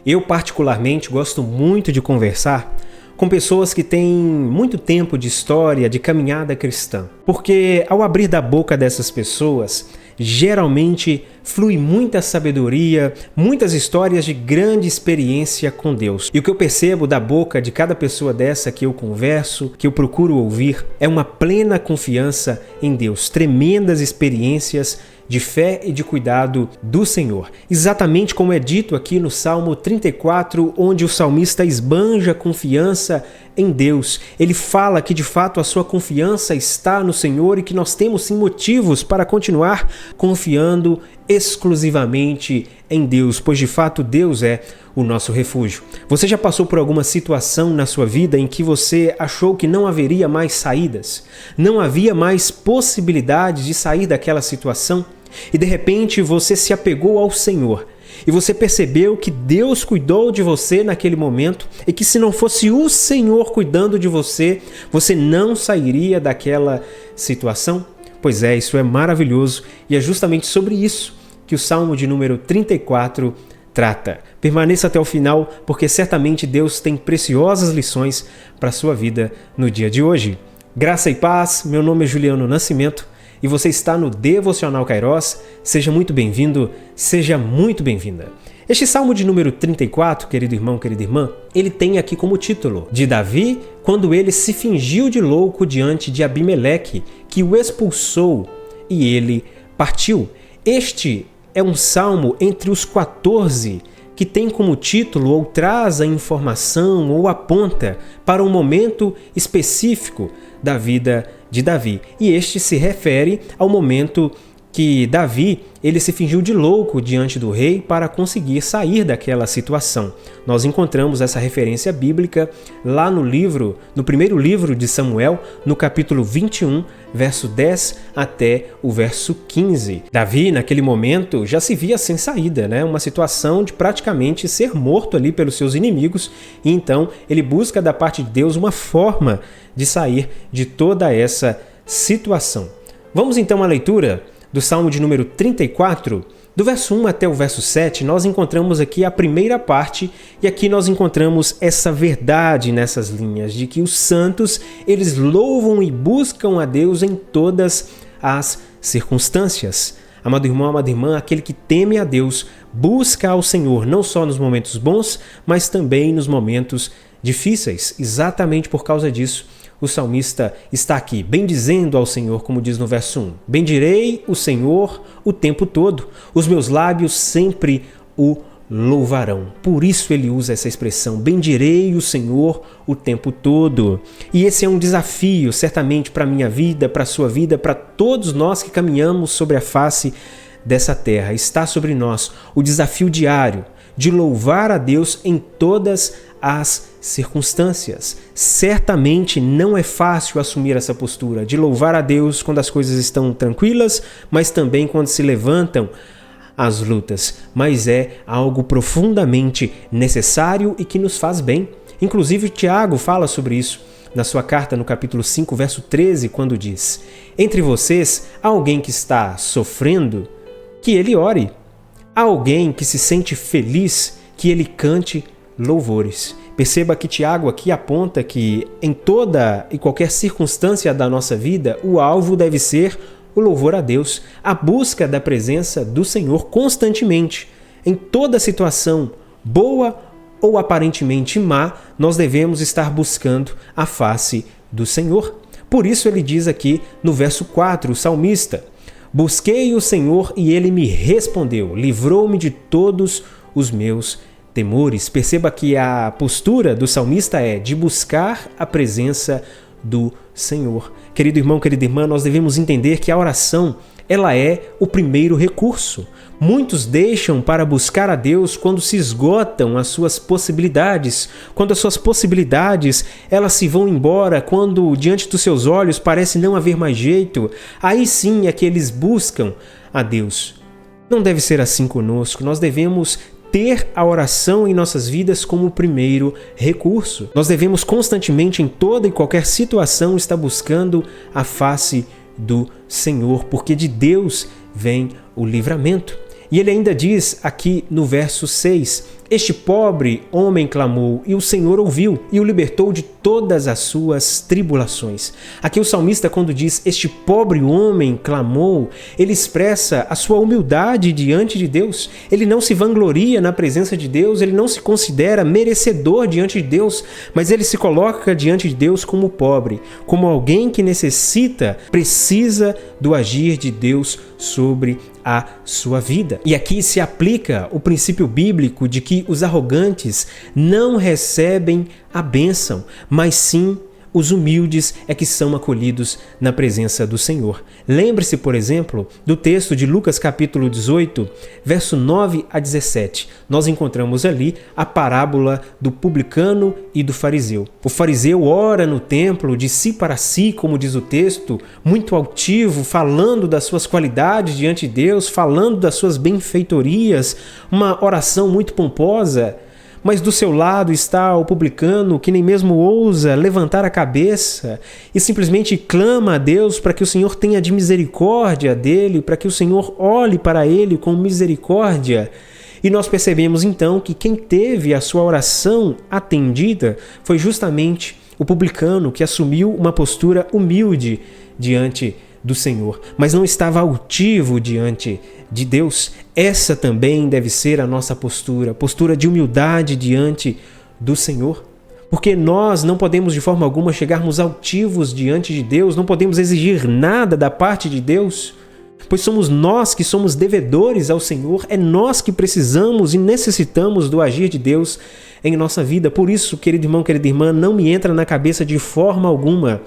Eu, particularmente, gosto muito de conversar com pessoas que têm muito tempo de história, de caminhada cristã. Porque ao abrir da boca dessas pessoas, geralmente flui muita sabedoria, muitas histórias de grande experiência com Deus. E o que eu percebo da boca de cada pessoa dessa que eu converso, que eu procuro ouvir, é uma plena confiança em Deus, tremendas experiências de fé e de cuidado do Senhor. Exatamente como é dito aqui no Salmo 34, onde o salmista esbanja confiança em Deus. Ele fala que de fato a sua confiança está no Senhor e que nós temos sim motivos para continuar confiando exclusivamente em Deus, pois de fato Deus é o nosso refúgio. Você já passou por alguma situação na sua vida em que você achou que não haveria mais saídas? Não havia mais possibilidades de sair daquela situação? E de repente você se apegou ao Senhor e você percebeu que Deus cuidou de você naquele momento e que se não fosse o Senhor cuidando de você, você não sairia daquela situação? Pois é, isso é maravilhoso e é justamente sobre isso que o Salmo de número 34 trata. Permaneça até o final, porque certamente Deus tem preciosas lições para a sua vida no dia de hoje. Graça e paz, meu nome é Juliano Nascimento e você está no Devocional Kairos. Seja muito bem-vindo, seja muito bem-vinda. Este Salmo de número 34, querido irmão, querida irmã, ele tem aqui como título de Davi, quando ele se fingiu de louco diante de Abimeleque, que o expulsou e ele partiu. Este é um salmo entre os 14 que tem como título ou traz a informação ou aponta para um momento específico da vida de Davi. E este se refere ao momento que Davi ele se fingiu de louco diante do rei para conseguir sair daquela situação. Nós encontramos essa referência bíblica lá no primeiro livro de Samuel, no capítulo 21, verso 10 até o verso 15. Davi, naquele momento, já se via sem saída, uma situação de praticamente ser morto ali pelos seus inimigos, e então ele busca da parte de Deus uma forma de sair de toda essa situação. Vamos então à leitura do Salmo de número 34, do verso 1 até o verso 7, nós encontramos aqui a primeira parte, e aqui nós encontramos essa verdade nessas linhas, de que os santos, eles louvam e buscam a Deus em todas as circunstâncias. Amado irmão, amada irmã, aquele que teme a Deus, busca ao Senhor, não só nos momentos bons, mas também nos momentos difíceis. Exatamente por causa disso, o salmista está aqui, bendizendo ao Senhor, como diz no verso 1. Bendirei o Senhor o tempo todo, os meus lábios sempre o louvarão. Por isso ele usa essa expressão, bendirei o Senhor o tempo todo. E esse é um desafio, certamente, para a minha vida, para a sua vida, para todos nós que caminhamos sobre a face dessa terra. Está sobre nós o desafio diário de louvar a Deus em todas as circunstâncias. Certamente não é fácil assumir essa postura de louvar a Deus quando as coisas estão tranquilas, mas também quando se levantam as lutas. Mas é algo profundamente necessário e que nos faz bem. Inclusive, Tiago fala sobre isso na sua carta no capítulo 5, verso 13, quando diz: entre vocês há alguém que está sofrendo, que ele ore. Há alguém que se sente feliz, que ele cante louvores. Perceba que Tiago aqui aponta que em toda e qualquer circunstância da nossa vida, o alvo deve ser o louvor a Deus, a busca da presença do Senhor constantemente. Em toda situação, boa ou aparentemente má, nós devemos estar buscando a face do Senhor. Por isso ele diz aqui no verso 4, o salmista: busquei o Senhor e ele me respondeu, livrou-me de todos os meus temores. Perceba que a postura do salmista é de buscar a presença do Senhor. Querido irmão, querida irmã, nós devemos entender que a oração, ela é o primeiro recurso. Muitos deixam para buscar a Deus quando se esgotam as suas possibilidades, quando as suas possibilidades elas se vão embora, quando diante dos seus olhos parece não haver mais jeito. Aí sim é que eles buscam a Deus. Não deve ser assim conosco. Nós devemos ter a oração em nossas vidas como o primeiro recurso. Nós devemos constantemente, em toda e qualquer situação, estar buscando a face do Senhor, porque de Deus vem o livramento. E ele ainda diz aqui no verso 6, Este pobre homem clamou, e o Senhor ouviu, e o libertou de todas as suas tribulações. Aqui o salmista, quando diz este pobre homem clamou, ele expressa a sua humildade diante de Deus. Ele não se vangloria na presença de Deus, ele não se considera merecedor diante de Deus, mas ele se coloca diante de Deus como pobre, como alguém que precisa do agir de Deus sobre a sua vida. E aqui se aplica o princípio bíblico de que os arrogantes não recebem a bênção, mas sim os humildes é que são acolhidos na presença do Senhor. Lembre-se, por exemplo, do texto de Lucas capítulo 18, verso 9 a 17. Nós encontramos ali a parábola do publicano e do fariseu. O fariseu ora no templo de si para si, como diz o texto, muito altivo, falando das suas qualidades diante de Deus, falando das suas benfeitorias, uma oração muito pomposa. Mas do seu lado está o publicano que nem mesmo ousa levantar a cabeça e simplesmente clama a Deus para que o Senhor tenha de misericórdia dele, para que o Senhor olhe para ele com misericórdia. E nós percebemos então que quem teve a sua oração atendida foi justamente o publicano, que assumiu uma postura humilde diante do Senhor, mas não estava altivo diante de Deus. Essa também deve ser a nossa postura de humildade diante do Senhor. Porque nós não podemos de forma alguma chegarmos altivos diante de Deus, não podemos exigir nada da parte de Deus, pois somos nós que somos devedores ao Senhor, é nós que precisamos e necessitamos do agir de Deus em nossa vida. Por isso, querido irmão, querida irmã, não me entra na cabeça de forma alguma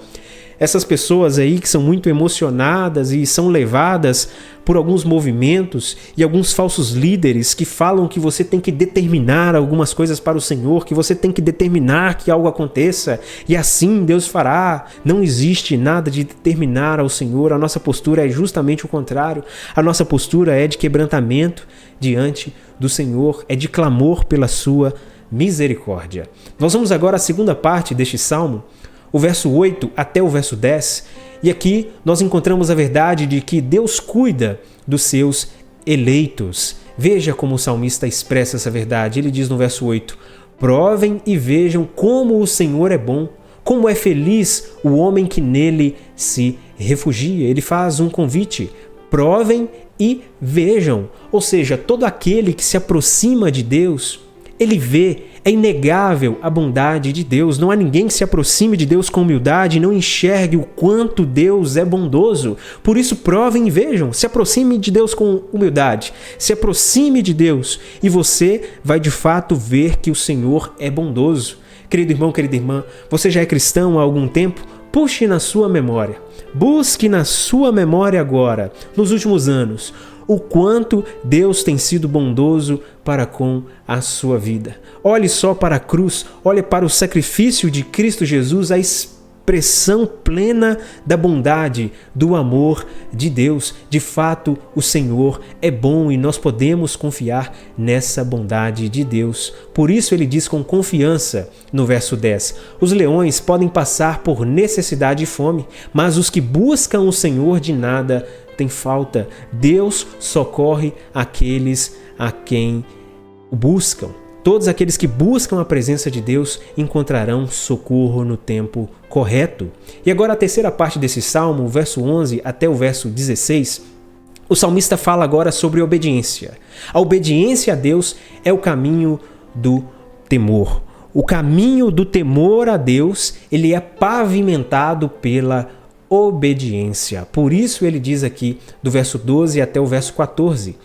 essas pessoas aí que são muito emocionadas e são levadas por alguns movimentos e alguns falsos líderes que falam que você tem que determinar algumas coisas para o Senhor, que você tem que determinar que algo aconteça e assim Deus fará. Não existe nada de determinar ao Senhor. A nossa postura é justamente o contrário. A nossa postura é de quebrantamento diante do Senhor, é de clamor pela sua misericórdia. Nós vamos agora à segunda parte deste salmo, o verso 8 até o verso 10, e aqui nós encontramos a verdade de que Deus cuida dos seus eleitos. Veja como o salmista expressa essa verdade. Ele diz no verso 8: provem e vejam como o Senhor é bom, como é feliz o homem que nele se refugia. Ele faz um convite: provem e vejam. Ou seja, todo aquele que se aproxima de Deus, ele vê, é inegável a bondade de Deus. Não há ninguém que se aproxime de Deus com humildade e não enxergue o quanto Deus é bondoso. Por isso, provem e vejam. Se aproxime de Deus com humildade. Se aproxime de Deus e você vai de fato ver que o Senhor é bondoso. Querido irmão, querida irmã, você já é cristão há algum tempo? Puxe na sua memória. Busque na sua memória agora, nos últimos anos, o quanto Deus tem sido bondoso para com a sua vida. Olhe só para a cruz, olhe para o sacrifício de Cristo Jesus, a expressão plena da bondade, do amor de Deus. De fato, o Senhor é bom e nós podemos confiar nessa bondade de Deus. Por isso ele diz com confiança no verso 10: os leões podem passar por necessidade e fome, mas os que buscam o Senhor de nada tem falta. Deus socorre aqueles a quem o buscam. Todos aqueles que buscam a presença de Deus encontrarão socorro no tempo correto. E agora a terceira parte desse salmo, o verso 11 até o verso 16, o salmista fala agora sobre obediência. A obediência a Deus é o caminho do temor. O caminho do temor a Deus, ele é pavimentado pela obediência. Por isso ele diz aqui, do verso 12 até o verso 14: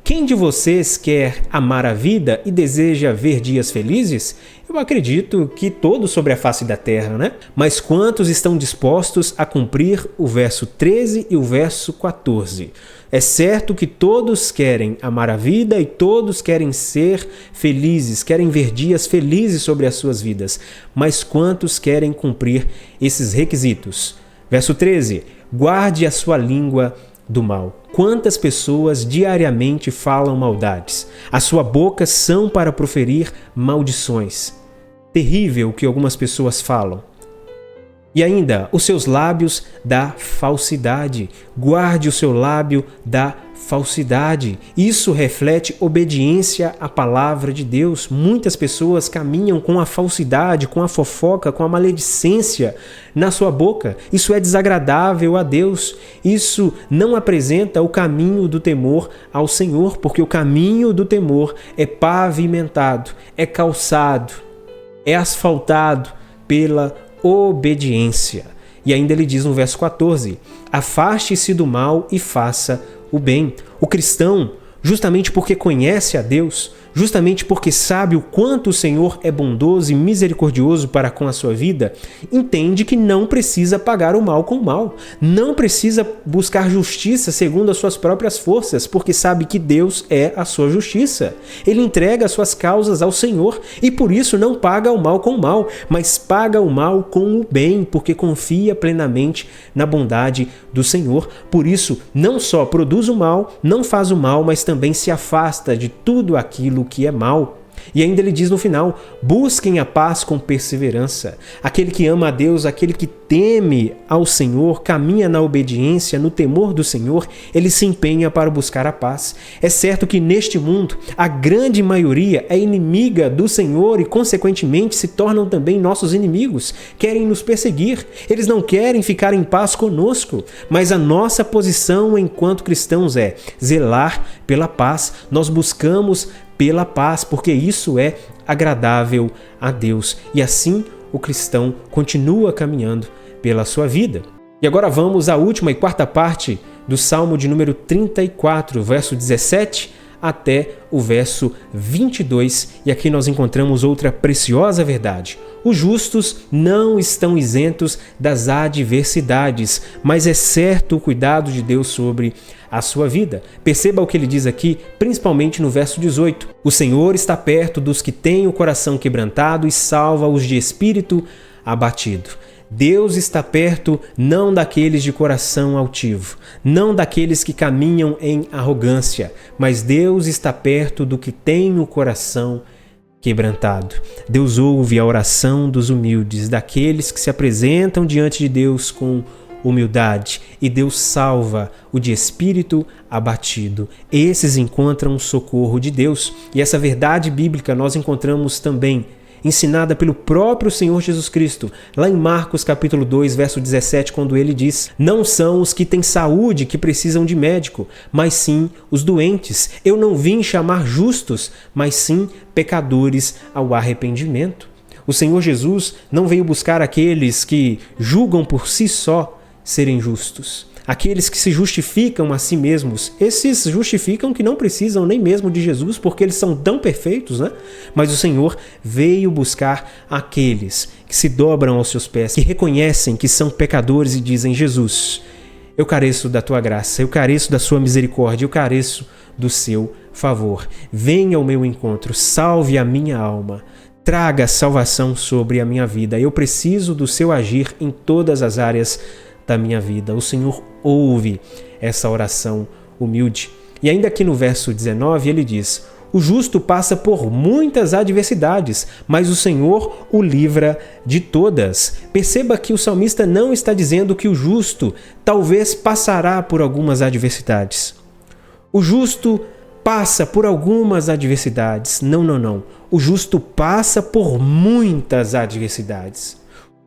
quem de vocês quer amar a vida e deseja ver dias felizes? Eu acredito que todos sobre a face da terra, né? Mas quantos estão dispostos a cumprir o verso 13 e o verso 14? É certo que todos querem amar a vida e todos querem ser felizes, querem ver dias felizes sobre as suas vidas. Mas quantos querem cumprir esses requisitos? Verso 13: guarde a sua língua do mal. Quantas pessoas diariamente falam maldades? A sua boca são para proferir maldições. Terrível o que algumas pessoas falam. E ainda, os seus lábios da falsidade. Guarde o seu lábio da falsidade. Isso reflete obediência à palavra de Deus. Muitas pessoas caminham com a falsidade, com a fofoca, com a maledicência na sua boca. Isso é desagradável a Deus. Isso não apresenta o caminho do temor ao Senhor, porque o caminho do temor é pavimentado, é calçado, é asfaltado pela obediência. E ainda ele diz no verso 14: afaste-se do mal e faça o bem. O cristão, justamente porque conhece a Deus, justamente porque sabe o quanto o Senhor é bondoso e misericordioso para com a sua vida, entende que não precisa pagar o mal com o mal, não precisa buscar justiça segundo as suas próprias forças, porque sabe que Deus é a sua justiça. Ele entrega as suas causas ao Senhor e por isso não paga o mal com o mal, mas paga o mal com o bem, porque confia plenamente na bondade do Senhor. Por isso, não só produz o mal, não faz o mal, mas também se afasta de tudo aquilo que é mal. E ainda ele diz no final: busquem a paz com perseverança. Aquele que ama a Deus, aquele que teme ao Senhor, caminha na obediência, no temor do Senhor, ele se empenha para buscar a paz. É certo que neste mundo, a grande maioria é inimiga do Senhor e, consequentemente, se tornam também nossos inimigos, querem nos perseguir, eles não querem ficar em paz conosco, mas a nossa posição enquanto cristãos é zelar pela paz. Nós buscamos pela paz, porque isso é agradável a Deus. E assim o cristão continua caminhando pela sua vida. E agora vamos à última e quarta parte do Salmo de número 34, verso 17 até o verso 22. E aqui nós encontramos outra preciosa verdade. Os justos não estão isentos das adversidades, mas é certo o cuidado de Deus sobre a sua vida. Perceba o que ele diz aqui, principalmente no verso 18. O Senhor está perto dos que têm o coração quebrantado e salva-os de espírito abatido. Deus está perto não daqueles de coração altivo, não daqueles que caminham em arrogância, mas Deus está perto do que tem o coração quebrantado. Deus ouve a oração dos humildes, daqueles que se apresentam diante de Deus com humildade, e Deus salva o de espírito abatido. Esses encontram o socorro de Deus. E essa verdade bíblica nós encontramos também ensinada pelo próprio Senhor Jesus Cristo, lá em Marcos capítulo 2, verso 17, quando ele diz: não são os que têm saúde que precisam de médico, mas sim os doentes. Eu não vim chamar justos, mas sim pecadores ao arrependimento. O Senhor Jesus não veio buscar aqueles que julgam por si só serem justos. Aqueles que se justificam a si mesmos, esses justificam que não precisam nem mesmo de Jesus, porque eles são tão perfeitos, né? Mas o Senhor veio buscar aqueles que se dobram aos seus pés, que reconhecem que são pecadores e dizem: Jesus, eu careço da tua graça, eu careço da sua misericórdia, eu careço do seu favor. Venha ao meu encontro, salve a minha alma, traga salvação sobre a minha vida. Eu preciso do seu agir em todas as áreas da minha vida. O Senhor ouve essa oração humilde. E ainda aqui no verso 19 ele diz: o justo passa por muitas adversidades, mas o Senhor o livra de todas. Perceba que o salmista não está dizendo que o justo talvez passará por algumas adversidades. O justo passa por algumas adversidades. Não, não, não. O justo passa por muitas adversidades.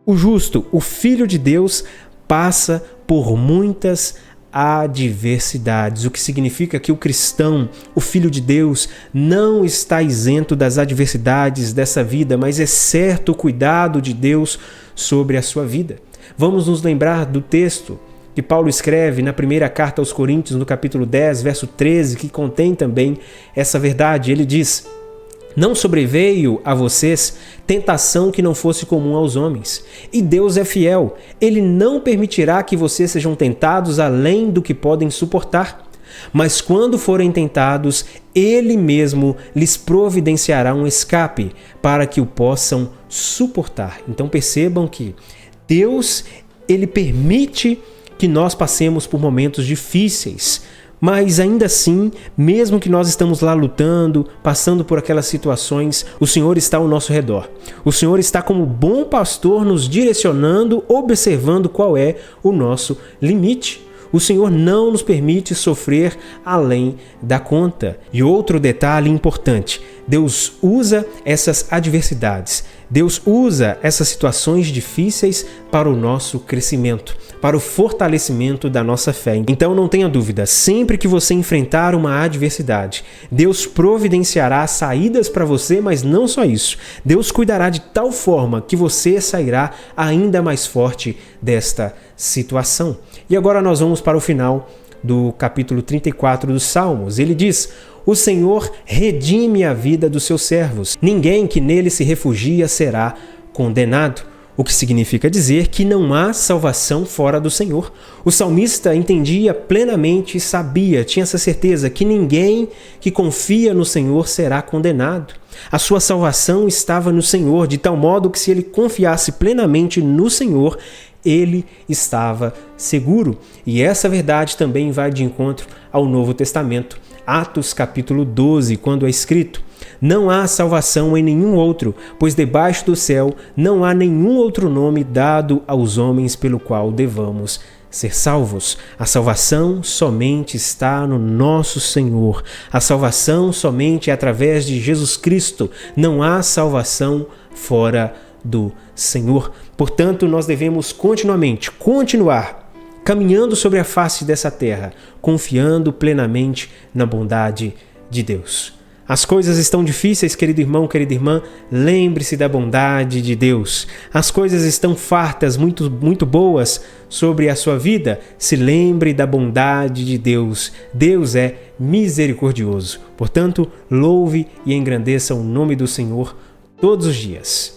O justo, o Filho de Deus, passa por muitas adversidades, o que significa que o cristão, o Filho de Deus, não está isento das adversidades dessa vida, mas é certo o cuidado de Deus sobre a sua vida. Vamos nos lembrar do texto que Paulo escreve na primeira carta aos Coríntios, no capítulo 10, verso 13, que contém também essa verdade. Ele diz: não sobreveio a vocês tentação que não fosse comum aos homens. E Deus é fiel. Ele não permitirá que vocês sejam tentados além do que podem suportar. Mas quando forem tentados, Ele mesmo lhes providenciará um escape para que o possam suportar. Então percebam que Deus, Ele permite que nós passemos por momentos difíceis, Mas ainda assim, mesmo que nós estamos lá lutando, passando por aquelas situações, o Senhor está ao nosso redor. O Senhor está como bom pastor nos direcionando, observando qual é o nosso limite. O Senhor não nos permite sofrer além da conta. E outro detalhe importante, Deus usa essas adversidades, Deus usa essas situações difíceis para o nosso crescimento, para o fortalecimento da nossa fé. Então não tenha dúvida, sempre que você enfrentar uma adversidade, Deus providenciará saídas para você, mas não só isso. Deus cuidará de tal forma que você sairá ainda mais forte desta situação. E agora nós vamos para o final do capítulo 34 dos Salmos. Ele diz: o Senhor redime a vida dos seus servos. Ninguém que nele se refugia será condenado. O que significa dizer que não há salvação fora do Senhor. O salmista entendia plenamente e sabia, tinha essa certeza que ninguém que confia no Senhor será condenado. A sua salvação estava no Senhor, de tal modo que se ele confiasse plenamente no Senhor, ele estava seguro. E essa verdade também vai de encontro ao Novo Testamento. Atos capítulo 12, quando é escrito: não há salvação em nenhum outro, pois debaixo do céu não há nenhum outro nome dado aos homens pelo qual devamos ser salvos. A salvação somente está no nosso Senhor. A salvação somente é através de Jesus Cristo. Não há salvação fora do Senhor. Portanto, nós devemos continuar caminhando sobre a face dessa terra, confiando plenamente na bondade de Deus. As coisas estão difíceis, querido irmão, querida irmã, lembre-se da bondade de Deus. As coisas estão fartas, muito boas sobre a sua vida, se lembre da bondade de Deus. Deus é misericordioso. Portanto, louve e engrandeça o nome do Senhor todos os dias.